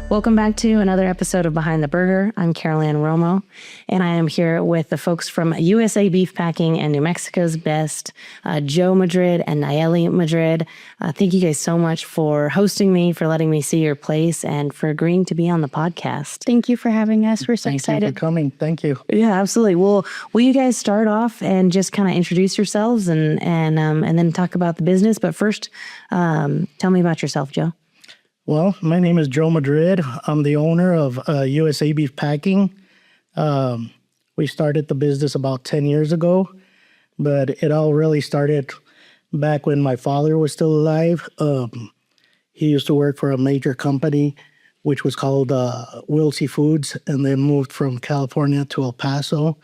Welcome back to another episode of Behind the Burger. I'm Caroline Romo, and I am here with the folks from USA Beef Packing and New Mexico's Best, Joe Madrid and Nayely Madrid. Thank you guys so much for hosting me, for letting me see your place, and for agreeing to be on the podcast. Thank you for having us. We're so excited. Thank you for coming. Thank you. Yeah, absolutely. Well, will you guys start off and just kind of introduce yourselves and then talk about the business? But first, tell me about yourself, Joe. Well, my name is Joe Madrid. I'm the owner of USA Beef Packing. We started the business about 10 years ago, but it all really started back when my father was still alive. He used to work for a major company, which was called Wilsey Foods, and then moved from California to El Paso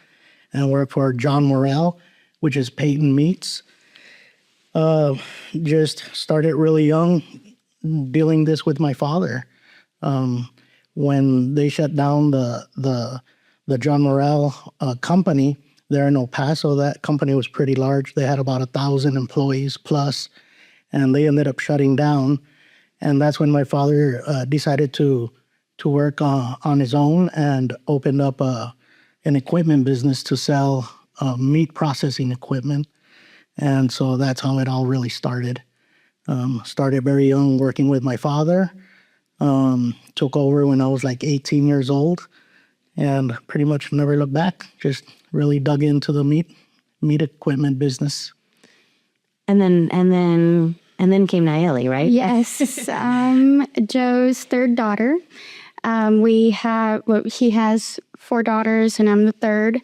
and worked for John Morrell, which is Peyton Meats. Just started really young, dealing this with my father. When they shut down the John Morrell company there in El Paso, that company was pretty large. They had about 1,000 employees plus, and they ended up shutting down. And that's when my father decided to work on his own and opened up an equipment business to sell meat processing equipment. And so that's how it all really started. Started very young working with my father. Took over when I was like 18 years old, and pretty much never looked back. Just really dug into the meat equipment business. And then came Nayely, right? Yes. Joe's third daughter. He has 4 daughters, and I'm the third.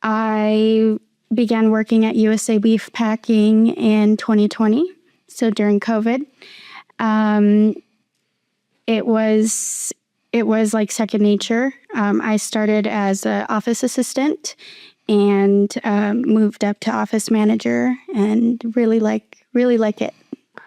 I began working at USA Beef Packing in 2020. So during COVID, it was like second nature. I started as an office assistant and moved up to office manager, and really like it.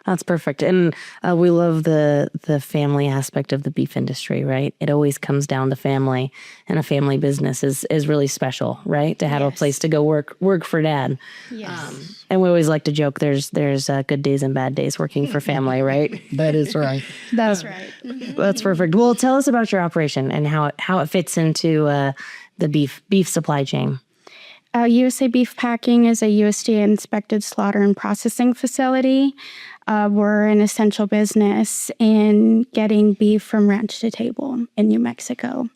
That's perfect. And we love the family aspect of the beef industry, right? It always comes down to family, and a family business is really special, right? To have a place to go work for dad. Yes. And we always like to joke there's good days and bad days working for family, right? That is right. That's right. That's perfect. Well, tell us about your operation and how it fits into the beef supply chain. USA Beef Packing is a USDA-inspected slaughter and processing facility. We're an essential business in getting beef from ranch to table in New Mexico.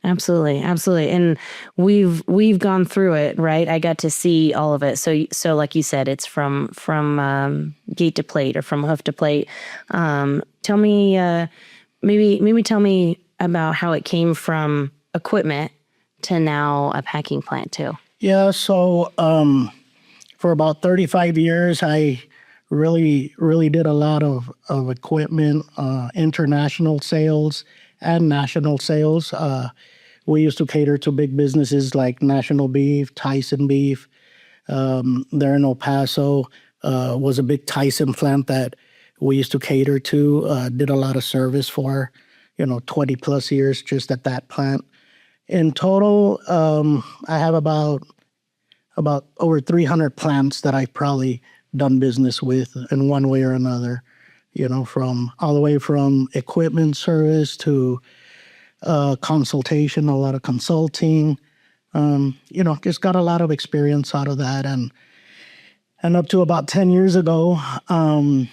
Absolutely. And we've gone through it, right? I got to see all of it. So like you said, it's from gate to plate or from hoof to plate. Tell me, maybe tell me about how it came from equipment to now a packing plant too. Yeah, so for about 35 years, I really did a lot of equipment, international sales and national sales. We used to cater to big businesses like National Beef, Tyson Beef. There in El Paso was a big Tyson plant that we used to cater to, did a lot of service for, 20 plus years just at that plant. In total, I have about over 300 plants that I've probably done business with in one way or another, from all the way from equipment service to consultation, a lot of consulting, just got a lot of experience out of that. And up to about 10 years ago, a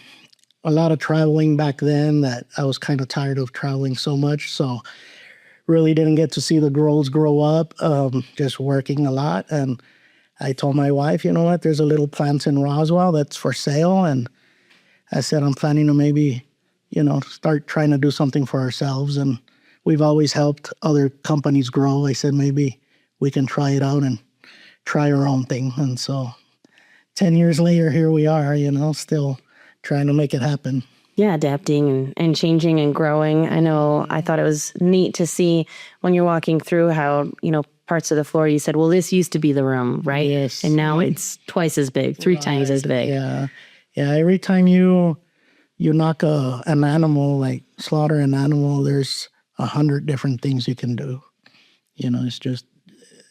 lot of traveling back then that I was kind of tired of traveling so much. So really didn't get to see the girls grow up, just working a lot. And I told my wife, you know what, there's a little plant in Roswell that's for sale. And I said, I'm planning to maybe, start trying to do something for ourselves. And we've always helped other companies grow. I said, maybe we can try it out and try our own thing. And so 10 years later, here we are, still trying to make it happen. Yeah, adapting and changing and growing. I thought it was neat to see when you're walking through how, parts of the floor, you said, well, this used to be the room, right? Yes. And now it's twice as big, 3 times as big. Yeah. Yeah. Every time you knock an animal, like slaughter an animal, there's 100 different things you can do. It's just,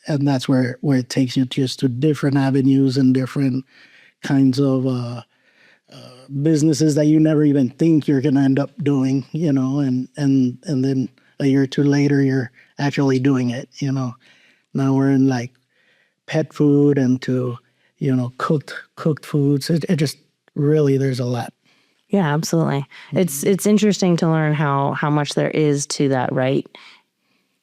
and that's where it takes you just to different avenues and different kinds of businesses that you never even think you're going to end up doing, and then a year or two later, you're actually doing it, Now we're in like pet food and to, cooked foods. It just really, there's a lot. Yeah, absolutely. It's interesting to learn how much there is to that, right?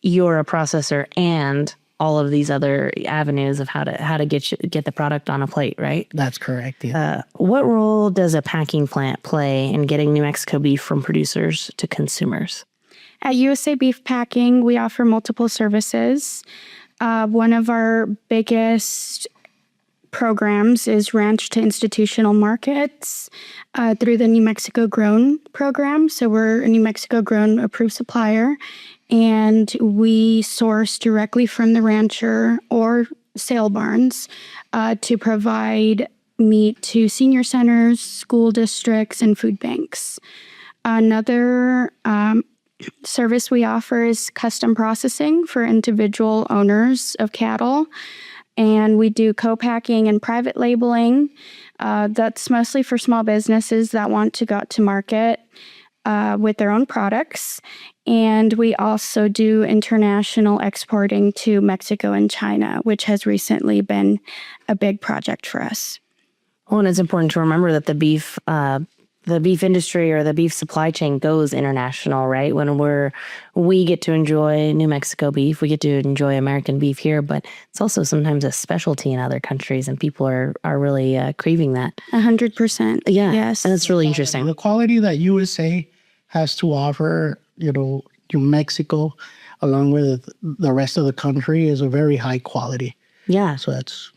You're a processor and all of these other avenues of how to get the product on a plate, right? That's correct. Yeah. What role does a packing plant play in getting New Mexico beef from producers to consumers? At USA Beef Packing, we offer multiple services. One of our biggest programs is ranch to institutional markets through the New Mexico Grown program. So we're a New Mexico Grown approved supplier, and we source directly from the rancher or sale barns to provide meat to senior centers, school districts, and food banks. Another service we offer is custom processing for individual owners of cattle. And we do co-packing and private labeling. That's mostly for small businesses that want to go out to market with their own products. And we also do international exporting to Mexico and China, which has recently been a big project for us. Well, and it's important to remember that the beef industry or the beef supply chain goes international, right? When we get to enjoy New Mexico beef, we get to enjoy American beef here, but it's also sometimes a specialty in other countries, and people are really craving that. 100%. Yeah. Yes. And it's really interesting. The quality that USA has to offer, New Mexico, along with the rest of the country, is a very high quality. Yeah. So that's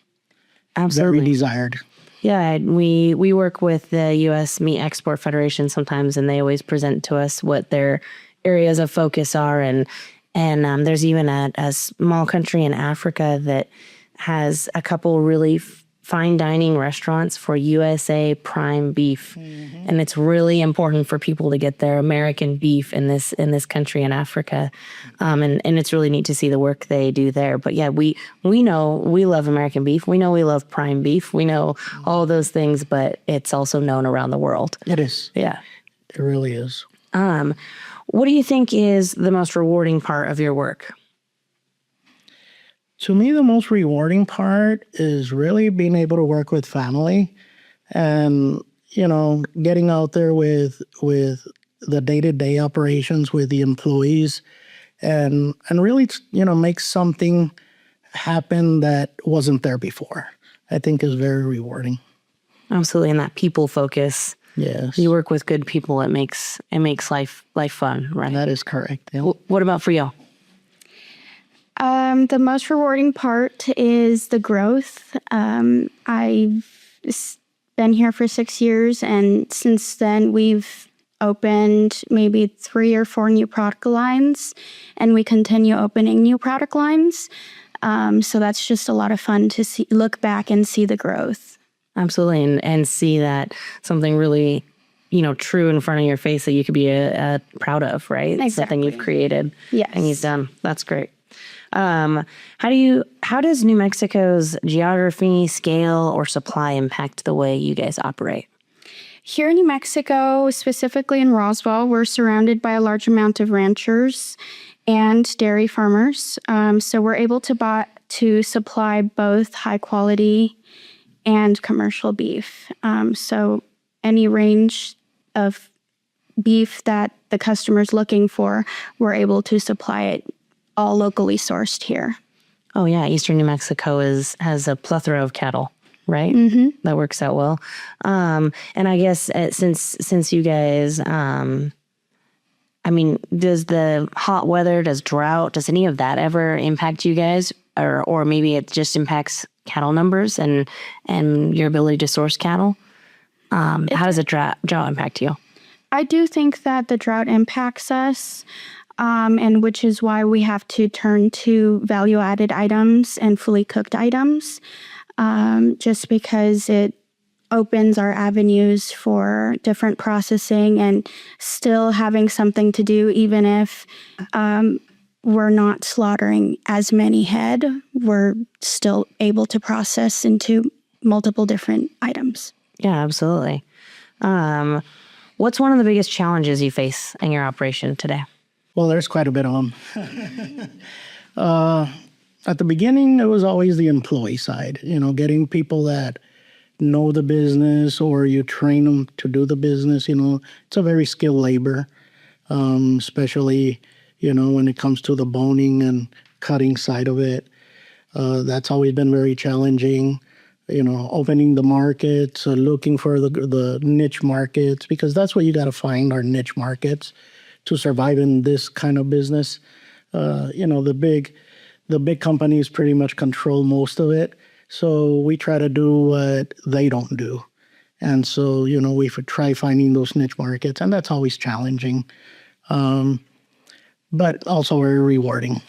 absolutely very desired. Yeah, we work with the U.S. Meat Export Federation sometimes, and they always present to us what their areas of focus are. And there's even a small country in Africa that has a couple really fine dining restaurants for USA prime beef. Mm-hmm. And it's really important for people to get their American beef in this country in Africa. And it's really neat to see the work they do there. But yeah, we know we love American beef. We know we love prime beef. We know all those things, but it's also known around the world. It is. Yeah. It really is. What do you think is the most rewarding part of your work? To me, the most rewarding part is really being able to work with family and, getting out there with the day-to-day operations with the employees and really, make something happen that wasn't there before. I think is very rewarding. Absolutely. And that people focus. Yes. You work with good people. It makes life fun, right? That is correct. Yeah. What about for you? The most rewarding part is the growth. I've been here for 6 years, and since then we've opened maybe 3 or 4 new product lines, and we continue opening new product lines. So that's just a lot of fun to look back and see the growth. Absolutely, and see that something really, true in front of your face that you could be proud of, right? Exactly. Something you've created, yes, and you've done. That's great. How does New Mexico's geography, scale, or supply impact the way you guys operate? Here in New Mexico, specifically in Roswell, we're surrounded by a large amount of ranchers and dairy farmers. So we're able to supply both high quality and commercial beef. So any range of beef that the customer's looking for, we're able to supply it all locally sourced here. Oh yeah, Eastern New Mexico has a plethora of cattle, right? Mm-hmm. That works out well. And I guess since you guys, does the hot weather, does drought, does any of that ever impact you guys, or maybe it just impacts cattle numbers and your ability to source cattle? How does a drought impact you? I do think that the drought impacts us. And which is why we have to turn to value-added items and fully cooked items, just because it opens our avenues for different processing and still having something to do, even if we're not slaughtering as many head, we're still able to process into multiple different items. Yeah, absolutely. What's one of the biggest challenges you face in your operation today? Well, there's quite a bit of them. At the beginning, it was always the employee side, getting people that know the business, or you train them to do the business. It's a very skilled labor, especially, when it comes to the boning and cutting side of it. That's always been very challenging, opening the markets, looking for the niche markets, because that's what you got to find, are niche markets to survive in this kind of business. The big companies pretty much control most of it. So we try to do what they don't do. And so, we try finding those niche markets, and that's always challenging, but also very rewarding.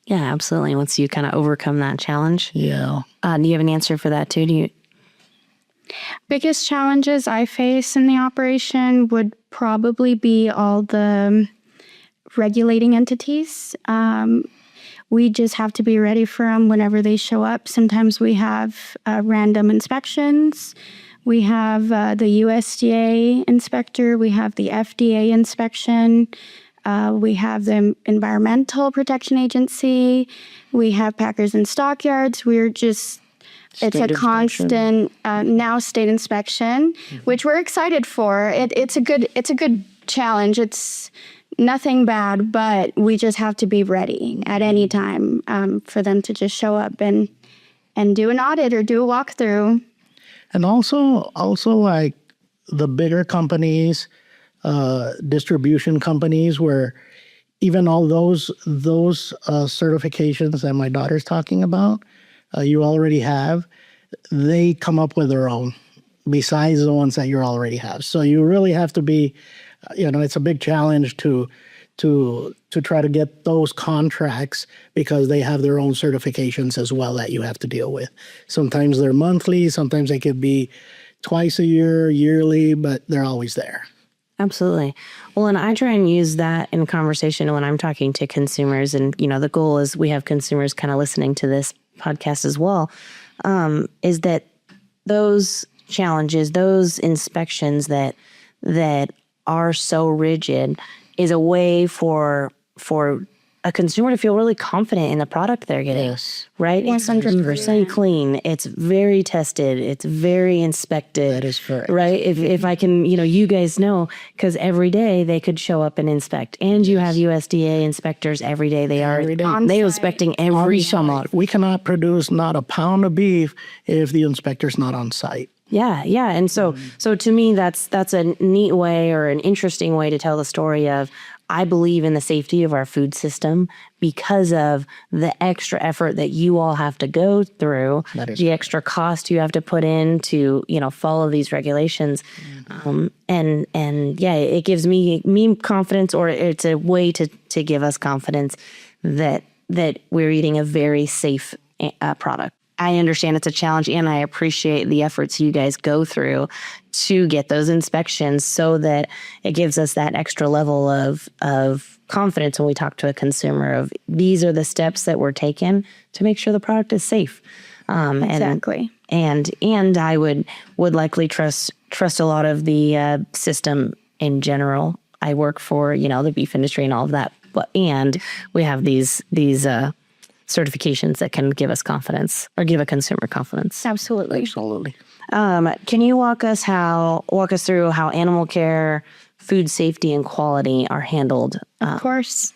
Yeah, absolutely. Once you kind of overcome that challenge. Yeah. Do you have an answer for that too? Biggest challenges I face in the operation would probably be all the regulating entities. We just have to be ready for them whenever they show up. Sometimes we have random inspections. We have the USDA inspector. We have the FDA inspection. We have the Environmental Protection Agency. We have packers and stockyards. It's a constant now state inspection, which we're excited for. It's a good challenge. It's nothing bad, but we just have to be ready at any time for them to just show up and do an audit or do a walkthrough. And also like the bigger companies, distribution companies, where even all those certifications that my daughter's talking about, you already have, they come up with their own besides the ones that you already have. So you really have to be, it's a big challenge to try to get those contracts, because they have their own certifications as well that you have to deal with. Sometimes they're monthly, sometimes they could be twice a year, yearly, but they're always there. Absolutely. Well, and I try and use that in conversation when I'm talking to consumers. And, the goal is we have consumers kind of listening to this podcast as well, is that those challenges, those inspections that are so rigid is a way for a consumer to feel really confident in the product they're getting. Yes. Right? 100% clean. It's very tested. It's very inspected. That is correct. Right? If I can, you guys know, because every day they could show up and inspect. And you have USDA inspectors every day. They are inspecting every summer. We cannot produce not a pound of beef if the inspector's not on site. Yeah. And so to me, that's a neat way, or an interesting way to tell the story of, I believe in the safety of our food system because of the extra effort that you all have to go through, the extra cost you have to put in to, follow these regulations. And it gives me confidence, or it's a way to give us confidence that we're eating a very safe product. I understand it's a challenge, and I appreciate the efforts you guys go through to get those inspections, so that it gives us that extra level of confidence when we talk to a consumer of, these are the steps that were taken to make sure the product is safe. Exactly. And I would likely trust a lot of the system in general. I work for, the beef industry and all of that, and we have these certifications that can give us confidence, or give a consumer confidence. Absolutely. Can you walk us through how animal care, food safety, and quality are handled? Of course.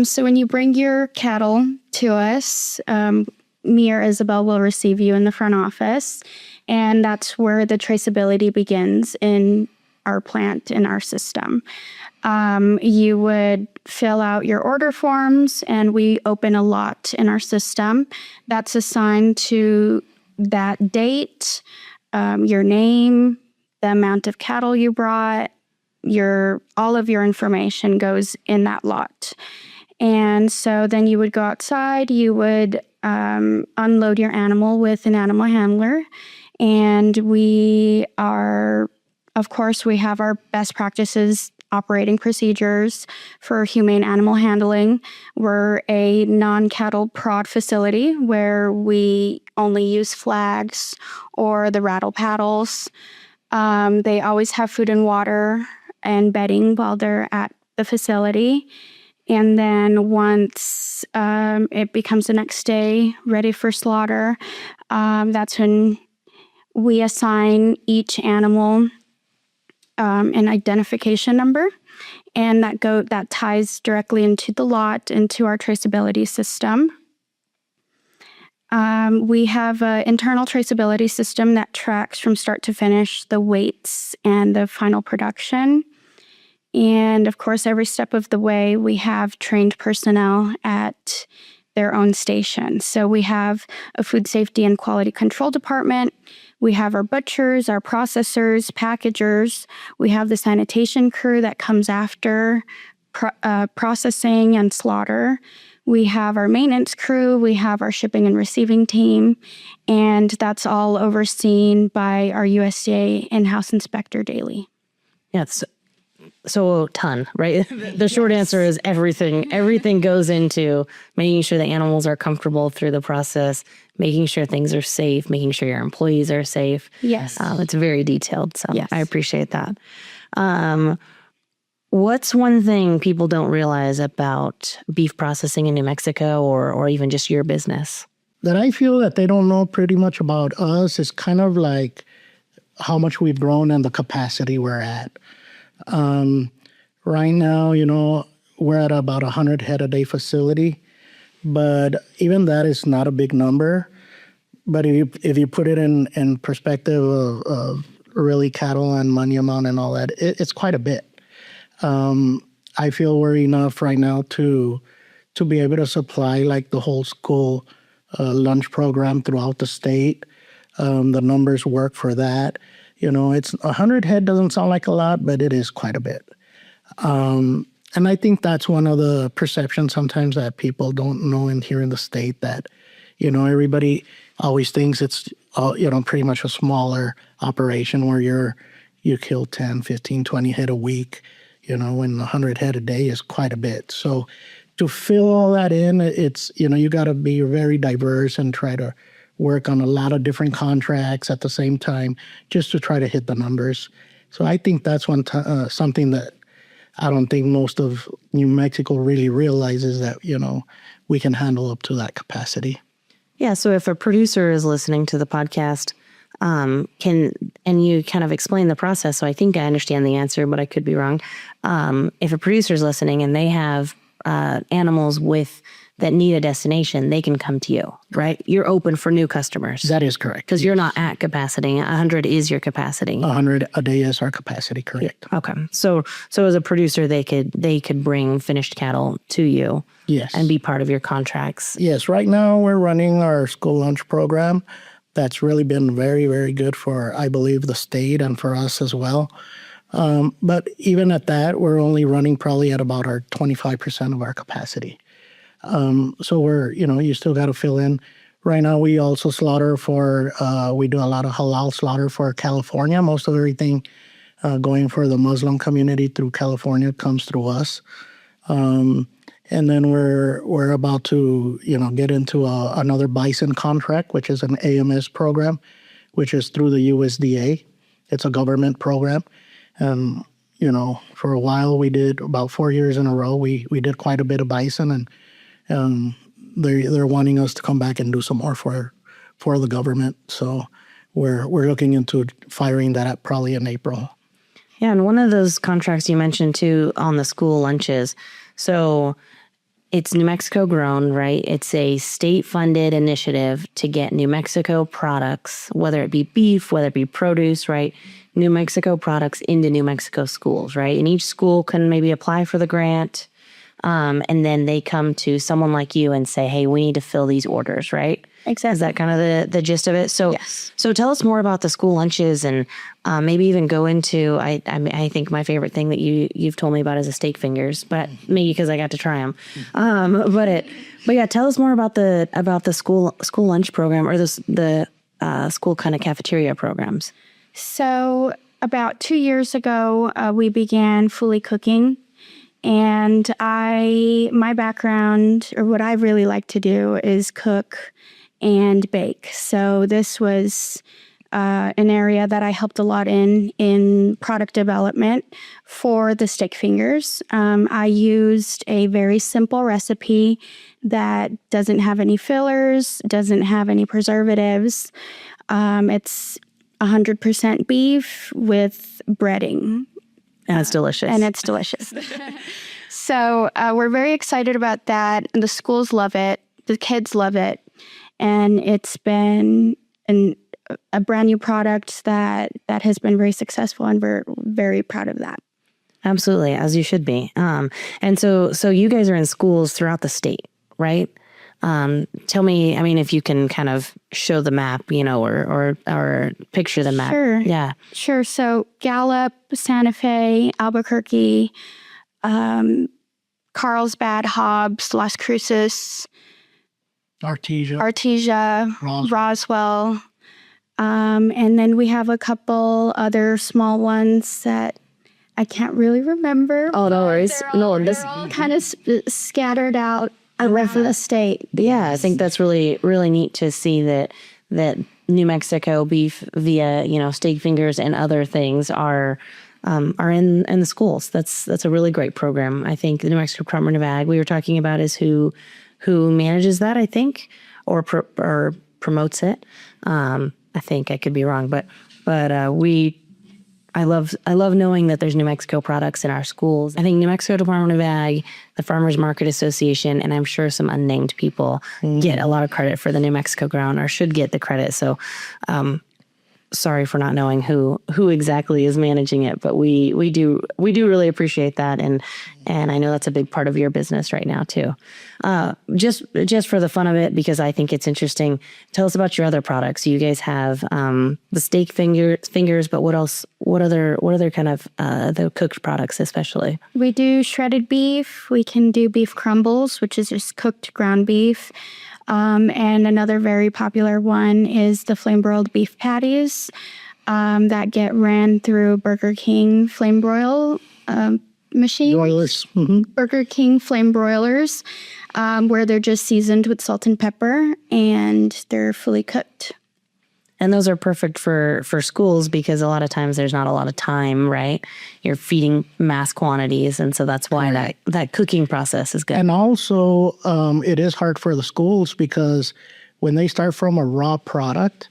So when you bring your cattle to us, me or Isabel will receive you in the front office, and that's where the traceability begins in our plant, in our system. You would fill out your order forms, and we open a lot in our system that's assigned to that date, your name, the amount of cattle you brought, all of your information goes in that lot. And so then you would go outside, you would unload your animal with an animal handler, and we have our best practices operating procedures for humane animal handling. We're a non-cattle prod facility where we only use flags or the rattle paddles. They always have food and water and bedding while they're at the facility. And then once it becomes the next day, ready for slaughter, that's when we assign each animal an identification number. And that ties directly into the lot, into our traceability system. We have an internal traceability system that tracks from start to finish the weights and the final production. And of course, every step of the way, we have trained personnel at their own station. So we have a food safety and quality control department. We have our butchers, our processors, packagers. We have the sanitation crew that comes after processing and slaughter. We have our maintenance crew. We have our shipping and receiving team. And that's all overseen by our USDA in-house inspector daily. Yeah, so a ton, right? The short answer is everything. Everything goes into making sure the animals are comfortable through the process, making sure things are safe, making sure your employees are safe. Yes. It's very detailed, so yes. I appreciate that. What's one thing people don't realize about beef processing in New Mexico or even just your business? That I feel that they don't know pretty much about us is kind of like how much we've grown and the capacity we're at. Right now, we're at about 100 head a day facility, but even that is not a big number. But if you put it in perspective of really cattle and money amount and all that, it's quite a bit. I feel we're enough right now to be able to supply like the whole school lunch program throughout the state. The numbers work for that. It's 100 head doesn't sound like a lot, but it is quite a bit. And I think that's one of the perceptions sometimes that people don't know here in the state that, everybody always thinks it's, pretty much a smaller operation where you kill 10, 15, 20 head a week, when 100 head a day is quite a bit. So to fill all that in, it's, you got to be very diverse and try to work on a lot of different contracts at the same time just to try to hit the numbers. So I think that's something that I don't think most of New Mexico really realizes that, we can handle up to that capacity. Yeah, so if a producer is listening to the podcast, and you kind of explain the process, so I think I understand the answer, but I could be wrong. If a producer is listening and they have animals that need a destination, they can come to you, right? You're open for new customers. That is correct. Because you're not at capacity. 100 is your capacity. 100 a day is our capacity, correct. Okay. So as a producer, they could bring finished cattle to you. Yes. And be part of your contracts. Yes. Right now, we're running our school lunch program. That's really been very, very good for, I believe, the state and for us as well. But even at that, we're only running probably at about our 25% of our capacity. So we're, you still got to fill in. Right now, we also slaughter we do a lot of halal slaughter for California. Most of everything going for the Muslim community through California comes through us. And then we're about to, get into another bison contract, which is an AMS program, which is through the USDA. It's a government program. And, for a while we did about 4 years in a row, we did quite a bit of bison, and they're wanting us to come back and do some more for the government. So we're looking into firing that up probably in April. Yeah, and one of those contracts you mentioned too on the school lunches. So it's New Mexico grown, right? It's a state-funded initiative to get New Mexico products, whether it be beef, whether it be produce, right? New Mexico products into New Mexico schools, right? And each school can maybe apply for the grant, and then they come to someone like you and say, hey, we need to fill these orders, right? Exactly. Is that kind of the gist of it? So, yes. So tell us more about the school lunches, and maybe even go into, I think my favorite thing that you've told me about is the steak fingers, but maybe because I got to try them. But yeah, tell us more about the school lunch program, or the school kind of cafeteria programs. So about 2 years ago, we began fully cooking. And my background, or what I really like to do, is cook and bake. So this was an area that I helped a lot in product development for the stick fingers. I used a very simple recipe that doesn't have any fillers, doesn't have any preservatives. It's 100% beef with breading. And it's delicious. And it's delicious. So we're very excited about that. The schools love it. The kids love it. And it's been a brand new product that has been very successful, and we're very proud of that. Absolutely, as you should be. And so you guys are in schools throughout the state, right? Tell me, I mean, if you can kind of show the map, or picture the map. Sure. Yeah. Sure. So Gallup, Santa Fe, Albuquerque, Carlsbad, Hobbs, Las Cruces, Artesia, Roswell. And then we have a couple other small ones that I can't really remember. Oh, no worries. They're all kind of scattered out around the state. Yeah, I think that's really, really neat to see that New Mexico beef via, steak fingers and other things are in the schools. That's a really great program. I think the New Mexico Department of Ag we were talking about is who manages that, I think, or promotes it. I think I could be wrong, but I love knowing that there's New Mexico products in our schools. I think New Mexico Department of Ag, the Farmers Market Association, and I'm sure some unnamed people get a lot of credit for the New Mexico grown, or should get the credit. So, sorry for not knowing who exactly is managing it, but we do really appreciate that, and I know that's a big part of your business right now too. Just for the fun of it, because I think it's interesting. Tell us about your other products. You guys have the steak fingers, but what else? What other kind of the cooked products, especially? We do shredded beef. We can do beef crumbles, which is just cooked ground beef. And another very popular one is the flame broiled beef patties that get ran through Burger King flame broil machines. Broilers. Mm-hmm. Burger King flame broilers, where they're just seasoned with salt and pepper and they're fully cooked. And those are perfect for schools because a lot of times there's not a lot of time, right? You're feeding mass quantities. And so that's why that cooking process is good. And also, it is hard for the schools because when they start from a raw product,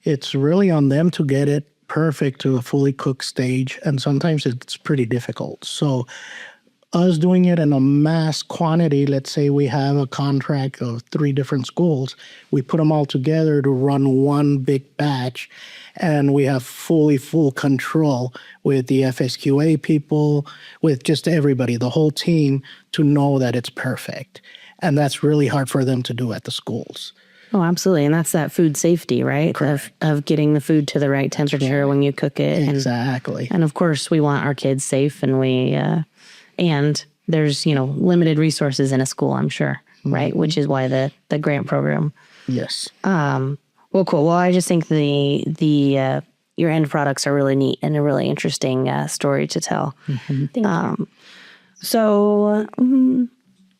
it's really on them to get it perfect to a fully cooked stage. And sometimes it's pretty difficult. So us doing it in a mass quantity, let's say we have a contract of 3 different schools, we put them all together to run one big batch, and we have full control with the FSQA people, with just everybody, the whole team, to know that it's perfect. And that's really hard for them to do at the schools. Oh, absolutely. And that's that food safety, right? Of getting the food to the right temperature when you cook it. Exactly. And of course, we want our kids safe, and and there's, limited resources in a school, I'm sure, right? Which is why the grant program. Yes. Well, cool. Well, I just think the your end products are really neat and a really interesting story to tell. Mm-hmm. Thank you. So,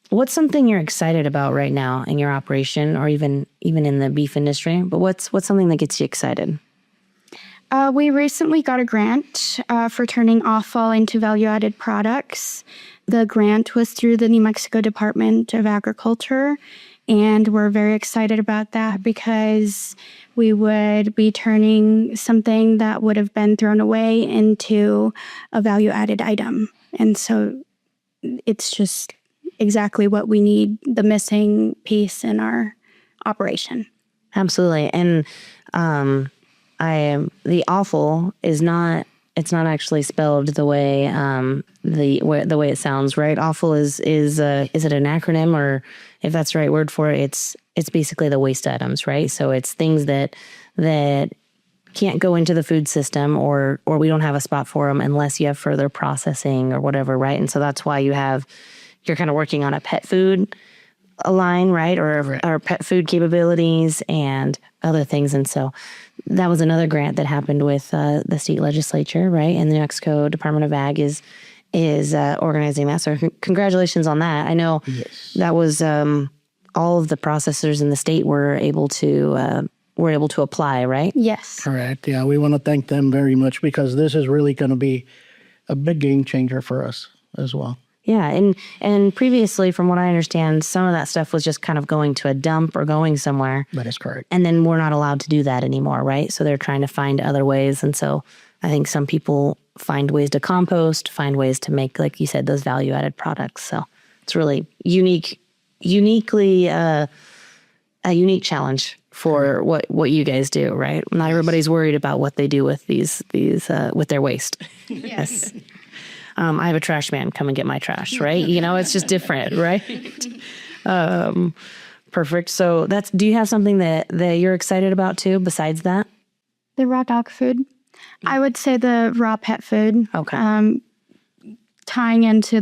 what's something you're excited about right now in your operation, or even in the beef industry? But what's something that gets you excited? We recently got a grant for turning offal into value-added products. The grant was through the New Mexico Department of Agriculture, and we're very excited about that because we would be turning something that would have been thrown away into a value-added item. And so it's just exactly what we need, the missing piece in our operation. Absolutely. And the offal is not. It's not actually spelled the way the way it sounds, right? Offal is it an acronym, or if that's the right word for it? It's basically the waste items, right? So it's things that can't go into the food system, or we don't have a spot for them unless you have further processing or whatever, right? And so that's why you're kind of working on a pet food line, right? Or pet food capabilities and other things. And so that was another grant that happened with the state legislature, right? And the New Mexico Department of Ag is organizing that. So congratulations on that. I know that was all of the processors in the state were able to were able to apply, right? Yes. Correct. Yeah, we want to thank them very much because this is really going to be a big game changer for us as well. Yeah, and previously, from what I understand, some of that stuff was just kind of going to a dump or going somewhere. That is correct. And then we're not allowed to do that anymore, right? So they're trying to find other ways. And so I think some people find ways to compost, find ways to make, like you said, those value-added products. So it's really uniquely a unique challenge for what you guys do, right? Not everybody's worried about what they do with these with their waste. Yes. I have a trash man come and get my trash, right? It's just different, right? Perfect. So do you have something that you're excited about too, besides that? The raw dog food. I would say the raw pet food. Okay. Tying into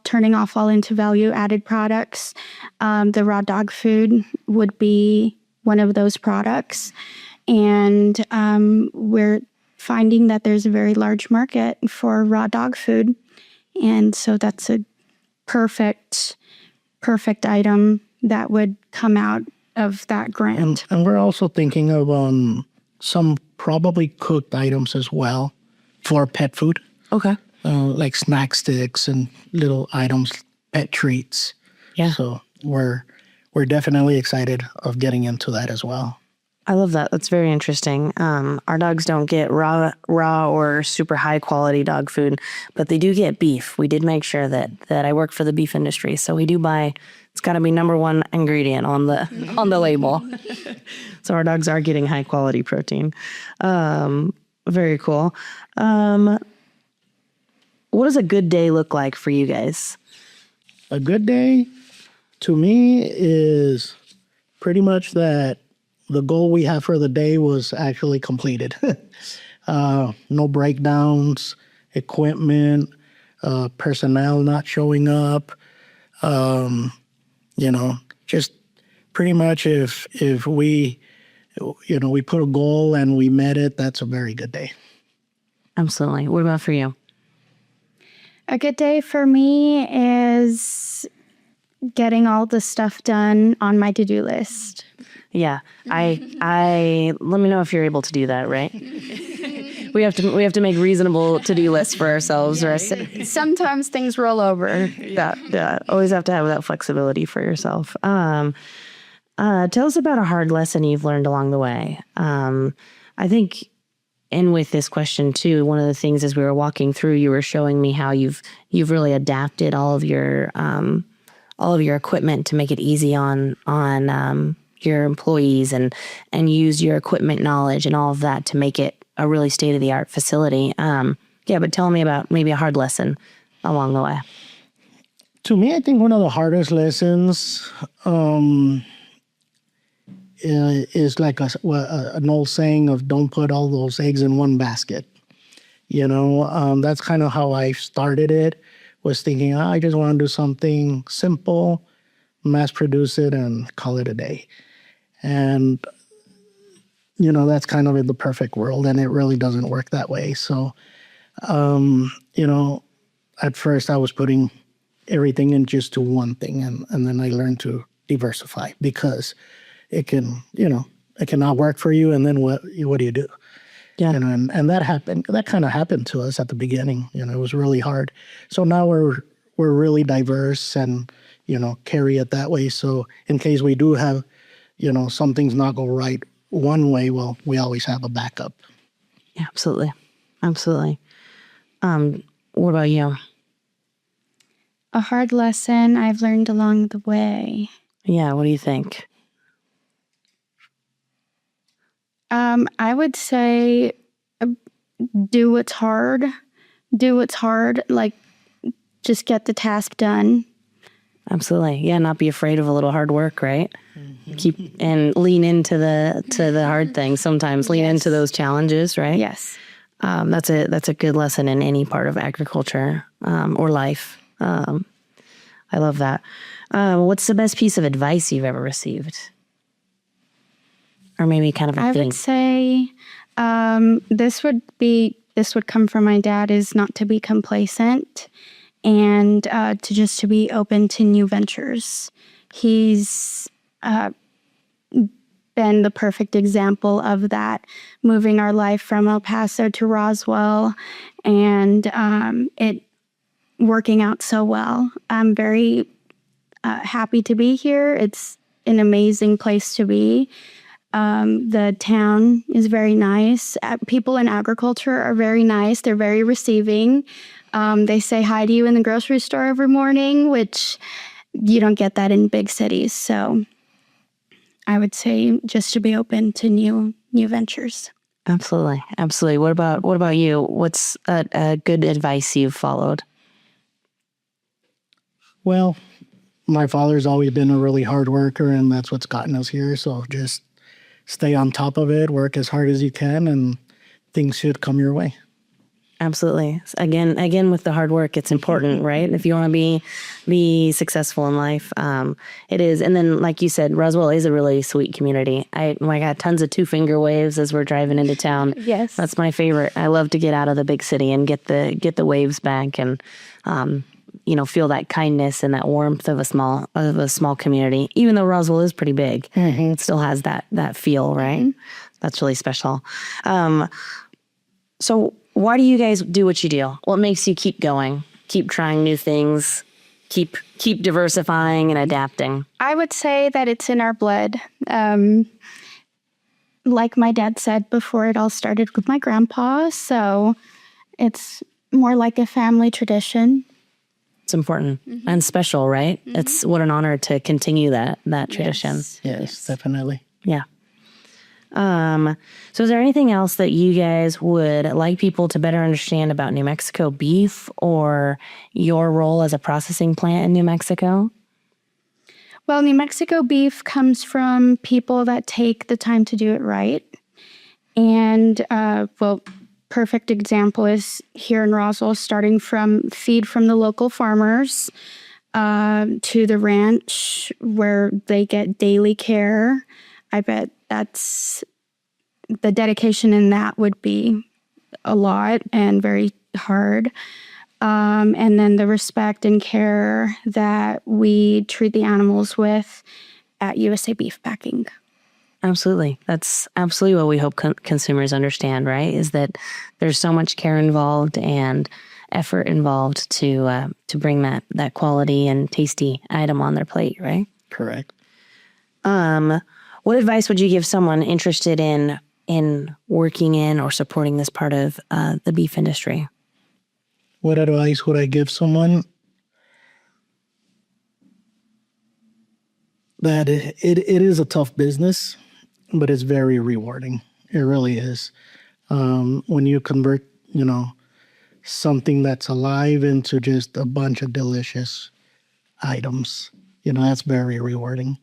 turning offal into value-added products. The raw dog food would be one of those products. And we're finding that there's a very large market for raw dog food. And so that's a perfect item that would come out of that grant. And we're also thinking of some probably cooked items as well for pet food. Okay. Like snack sticks and little items, pet treats. Yeah. So we're definitely excited of getting into that as well. I love that. That's very interesting. Our dogs don't get raw or super high quality dog food, but they do get beef. We did make sure that I work for the beef industry, so we do buy. It's got to be number one ingredient on the label. So our dogs are getting high quality protein. Very cool. What does a good day look like for you guys? A good day to me is pretty much that the goal we have for the day was actually completed. No breakdowns, equipment, personnel not showing up. Just pretty much if we put a goal and we met it, that's a very good day. Absolutely. What about for you? A good day for me is getting all the stuff done on my to-do list. Yeah, I let me know if you're able to do that, right? We have to make reasonable to-do lists for ourselves, right? Sometimes things roll over. Yeah. Always have to have that flexibility for yourself. Tell us about a hard lesson you've learned along the way. I think, and with this question too, one of the things as we were walking through, you were showing me how you've really adapted all of your equipment to make it easy on your employees and use your equipment knowledge and all of that to make it a really state-of-the-art facility. But tell me about maybe a hard lesson along the way. To me, I think one of the hardest lessons is like an old saying of don't put all those eggs in one basket. That's kind of how I started it, was thinking, I just want to do something simple, mass produce it, and call it a day. And, that's kind of in the perfect world, and it really doesn't work that way. So, at first I was putting everything in just to one thing, and then I learned to diversify because it can not work for you, and then what do you do? Yeah. And that happened. That kind of happened to us at the beginning. It was really hard. So now we're really diverse and carry it that way. So in case we do have some things not go right one way, well, we always have a backup. Yeah, absolutely. What about you? A hard lesson I've learned along the way. Yeah, what do you think? I would say do what's hard. Like, just get the task done. Absolutely. Yeah, not be afraid of a little hard work, right? Mm-hmm. Keep and lean into the hard things sometimes. Lean into those challenges, right? Yes. That's a good lesson in any part of agriculture or life. I love that. What's the best piece of advice you've ever received? Or maybe kind of a thing. I would say this would come from my dad, is not to be complacent and to be open to new ventures. He's been the perfect example of that, moving our life from El Paso to Roswell, and it working out so well. I'm very happy to be here. It's an amazing place to be. The town is very nice. People in agriculture are very nice. They're very receiving. They say hi to you in the grocery store every morning, which you don't get that in big cities. So I would say just to be open to new ventures. Absolutely. Absolutely. What about you? What's a good advice you've followed? Well, my father's always been a really hard worker, and that's what's gotten us here. So just stay on top of it, work as hard as you can, and things should come your way. Absolutely. Again, with the hard work, it's important, right? If you want to be successful in life, it is. And then, like you said, Roswell is a really sweet community. I got tons of 2-finger waves as we're driving into town. Yes, That's my favorite. I love to get out of the big city and get the waves back, and feel that kindness and that warmth of a small community. Even though Roswell is pretty big, it still has that feel, right? That's really special. So why do you guys do what you do? What makes you keep going, keep trying new things, keep diversifying and adapting? I would say that it's in our blood. Like my dad said before, it all started with my grandpa. So it's more like a family tradition. It's important and special, right? It's what an honor to continue that tradition. Yes, definitely. Yeah. So is there anything else that you guys would like people to better understand about New Mexico beef or your role as a processing plant in New Mexico? Well, New Mexico beef comes from people that take the time to do it right. And, perfect example is here in Roswell, starting from feed from the local farmers to the ranch where they get daily care. I bet that's the dedication in that would be a lot and very hard. And then the respect and care that we treat the animals with at USA Beef Packing. Absolutely. That's absolutely what we hope consumers understand, right? Is that there's so much care involved and effort involved to bring that quality and tasty item on their plate, right? Correct. What advice would you give someone interested in working in or supporting this part of the beef industry? What advice would I give someone? That it is a tough business, but it's very rewarding. It really is. When you convert, something that's alive into just a bunch of delicious items, that's very rewarding.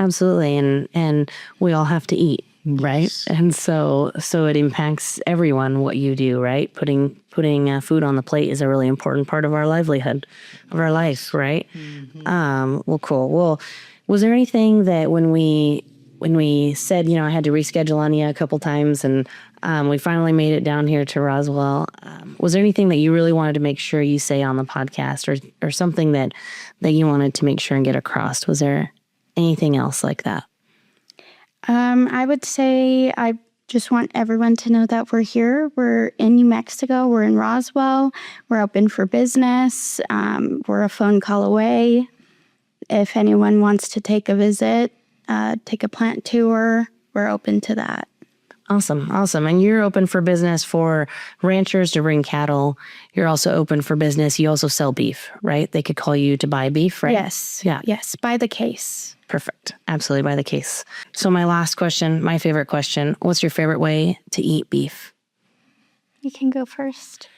Absolutely. And we all have to eat, right? Yes. And so it impacts everyone what you do, right? Putting food on the plate is a really important part of our livelihood, of our life, right? Well, cool. Well, was there anything that when we said, I had to reschedule on you a couple times and we finally made it down here to Roswell, was there anything that you really wanted to make sure you say on the podcast or something that you wanted to make sure and get across? Was there anything else like that? I would say I just want everyone to know that we're here. We're in New Mexico. We're in Roswell. We're open for business. We're a phone call away. If anyone wants to take a visit, take a plant tour, we're open to that. Awesome. And you're open for business for ranchers to bring cattle. You're also open for business. You also sell beef, right? They could call you to buy beef, right? Yes. Yeah. Yes, by the case. Perfect. Absolutely by the case. So my last question, my favorite question, what's your favorite way to eat beef? You can go first.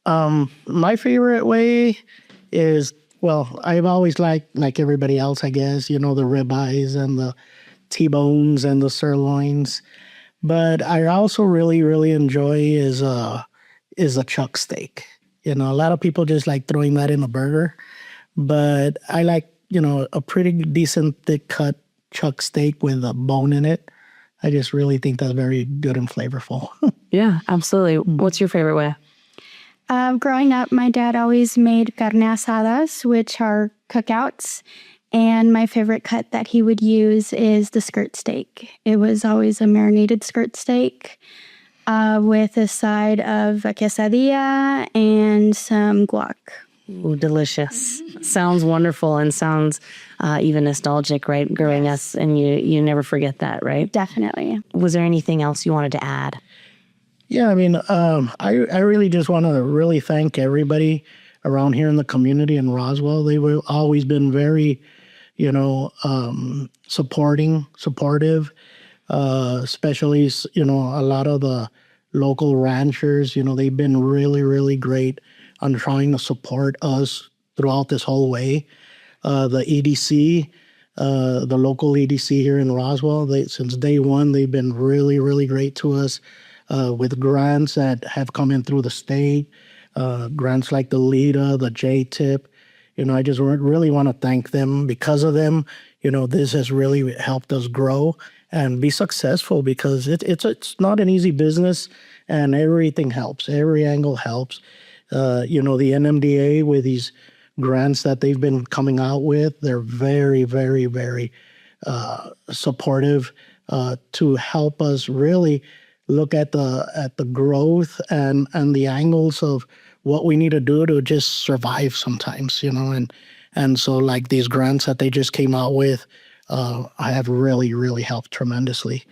My favorite way is, I've always liked, like everybody else, I guess, the ribeyes and the T-bones and the sirloins. But I also really, really enjoy is a chuck steak. A lot of people just like throwing that in a burger. But I like, a pretty decent thick cut chuck steak with a bone in it. I just really think that's very good and flavorful. Yeah, absolutely. What's your favorite way? Growing up, my dad always made carne asadas, which are cookouts. And my favorite cut that he would use is the skirt steak. It was always a marinated skirt steak with a side of a quesadilla and some guac. Ooh, delicious. Sounds wonderful and sounds even nostalgic, right? Growing us, and you never forget that, right? Definitely. Was there anything else you wanted to add? Yeah, I mean, I really just want to really thank everybody around here in the community in Roswell. They've always been very, supportive, especially, a lot of the local ranchers, they've been really, really great on trying to support us throughout this whole way. The EDC, the local EDC here in Roswell, since day one, they've been really, really great to us with grants that have come in through the state, grants like the LEDA, the J-TIP. I just really want to thank them. Because of them, this has really helped us grow and be successful, because it's not an easy business, and everything helps. Every angle helps. The NMDA, with these grants that they've been coming out with, they're very, very, very supportive to help us really look at the growth and the angles of what we need to do to just survive sometimes, and so like these grants that they just came out with have really, really helped tremendously.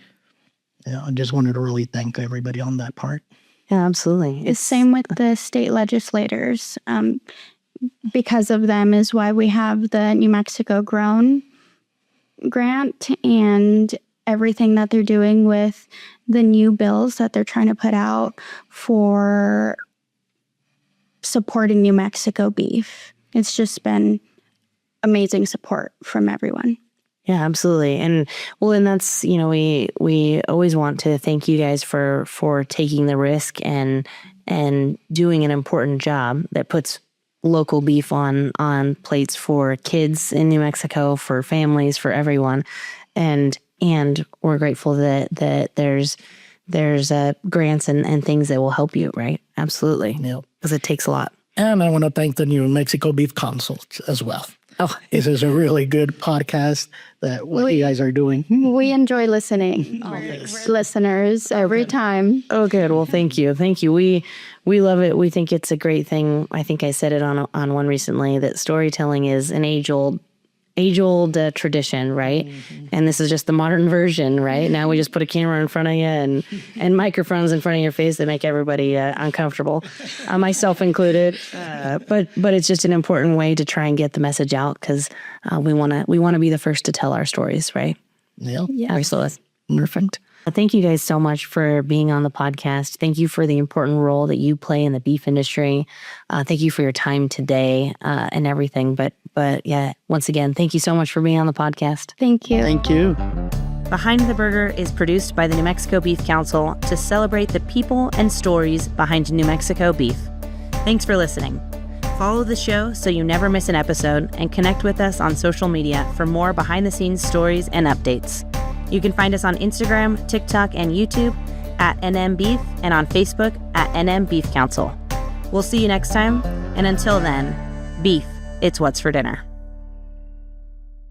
Yeah, I just wanted to really thank everybody on that part. Yeah, absolutely. It's same with the state legislators. Because of them is why we have the New Mexico Grown grant and everything that they're doing with the new bills that they're trying to put out for supporting New Mexico beef. It's just been amazing support from everyone. Yeah, absolutely. And that's, we always want to thank you guys for taking the risk and doing an important job that puts local beef on plates for kids in New Mexico, for families, for everyone. And we're grateful that there's grants and things that will help you, right? Absolutely. Yeah. Because it takes a lot. And I want to thank the New Mexico Beef Council as well. Oh, this is a really good podcast what you guys are doing. We enjoy listening. We're listeners every time. Oh, good. Well, thank you. Thank you. We love it. We think it's a great thing. I think I said it on one recently, that storytelling is an age-old tradition, right? Mm-hmm. And this is just the modern version, right? Now we just put a camera in front of you and microphones in front of your face that make everybody uncomfortable, myself included. But it's just an important way to try and get the message out, because we want to be the first to tell our stories, right? Yeah. Yes. Perfect. Thank you guys so much for being on the podcast. Thank you for the important role that you play in the beef industry. Thank you for your time today and everything. But yeah, once again, thank you so much for being on the podcast. Thank you. Thank you. Behind the Burger is produced by the New Mexico Beef Council to celebrate the people and stories behind New Mexico beef. Thanks for listening. Follow the show so you never miss an episode, and connect with us on social media for more behind-the-scenes stories and updates. You can find us on Instagram, TikTok, and YouTube at NM Beef, and on Facebook at NM Beef Council. We'll see you next time, and until then, beef, it's what's for dinner.